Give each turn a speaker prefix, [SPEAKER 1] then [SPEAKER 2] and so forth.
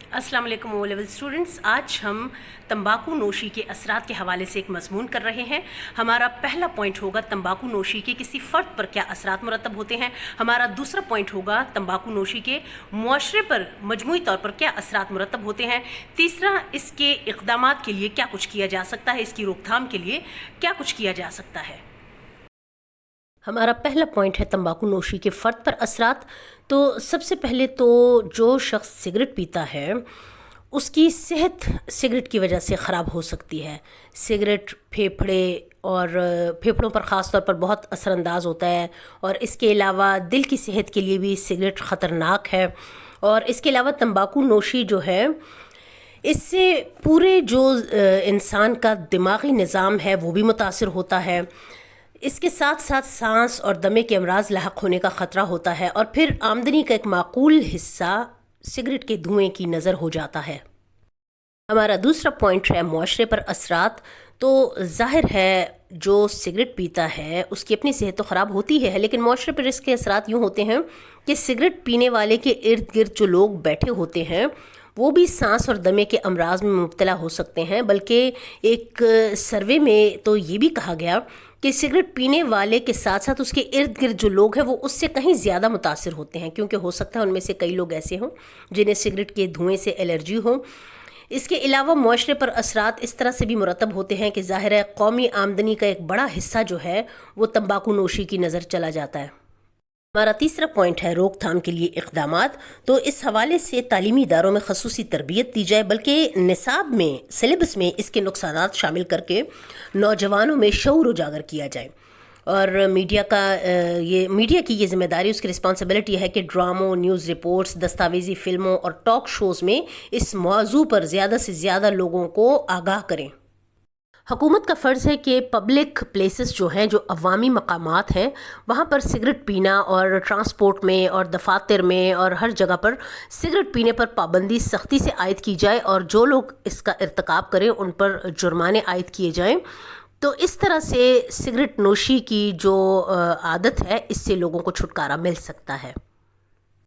[SPEAKER 1] अस्सलाम वालेकुम O level students. आज हम तंबाकू नोशी के असरात के हवाले से एक मजमून कर रहे हैं। हमारा पहला पॉइंट होगा तंबाकू नोशी के किसी फ़र्द पर क्या असरात मुरतब होते हैं। हमारा दूसरा पॉइंट होगा तंबाकू नोशी के मुआशरे पर मजमूई तौर पर क्या असरात मुरतब होते हैं। तीसरा, इसके इक़दामात के लिए क्या कुछ किया जा सकता है, इसकी रोकथाम के लिए क्या कुछ किया जा सकता है। हमारा पहला पॉइंट है तंबाकू नोशी के फ़र्द पर असरात। तो सबसे पहले तो जो शख्स सिगरेट पीता है उसकी सेहत सिगरेट की वजह से ख़राब हो सकती है। सिगरेट फेफड़ों पर ख़ास तौर पर बहुत असरअंदाज होता है, और इसके अलावा दिल की सेहत के लिए भी सिगरेट ख़तरनाक है। और इसके अलावा तंबाकू नोशी जो है, इससे पूरे जो इंसान का दिमागी निज़ाम है वो भी मुतासिर होता है। इसके साथ साथ सांस और दमे के अमराज लाहक होने का ख़तरा होता है, और फिर आमदनी का एक माकूल हिस्सा सिगरेट के धुएं की नज़र हो जाता है। हमारा दूसरा पॉइंट है मुआशरे पर असरात। तो ज़ाहिर है जो सिगरेट पीता है उसकी अपनी सेहत तो ख़राब होती है, लेकिन मुआशरे पर इसके असरात यूँ होते हैं कि सिगरेट पीने वाले के इर्द गिर्द जो लोग बैठे होते हैं वो भी सांस और दमे के अमराज में मुब्तला हो सकते हैं। बल्कि एक सर्वे में तो ये भी कहा गया कि सिगरेट पीने वाले के साथ साथ उसके इर्द गिर्द जो लोग हैं वो उससे कहीं ज़्यादा मुतासिर होते हैं, क्योंकि हो सकता है उनमें से कई लोग ऐसे हों जिन्हें सिगरेट के धुएं से एलर्जी हो। इसके अलावा मुआशरे पर असरात इस तरह से भी मुरतब होते हैं कि ज़ाहिर है कौमी आमदनी का एक बड़ा हिस्सा जो है वो तंबाकू नोशी की नज़र चला जाता है। हमारा तीसरा पॉइंट है रोकथाम के लिए इक़दामात। तो इस हवाले से तालीमी इदारों में खसूसी तरबियत दी जाए, बल्कि निसाब में, सिलेबस में इसके नुकसानात शामिल करके नौजवानों में शऊर उजागर किया जाए। और मीडिया की ये ज़िम्मेदारी, उसकी रिस्पॉन्सिबिलिटी है कि ड्रामों, न्यूज़ रिपोर्ट्स, दस्तावेज़ी फ़िल्मों और टॉक शोज़ में इस मौजू पर ज़्यादा से ज़्यादा लोगों को आगाह करें। हुकूमत का फ़र्ज़ है कि पब्लिक प्लेसेस जो हैं, जो अवामी मकामात हैं, वहाँ पर सिगरेट पीना और ट्रांसपोर्ट में और दफातर में और हर जगह पर सिगरेट पीने पर पाबंदी सख्ती से आयद की जाए, और जो लोग इसका इर्तिकाब करें उन पर जुर्माने आयद किए जाएं। तो इस तरह से सिगरेट नोशी की जो आदत है इससे लोगों को छुटकारा मिल सकता है।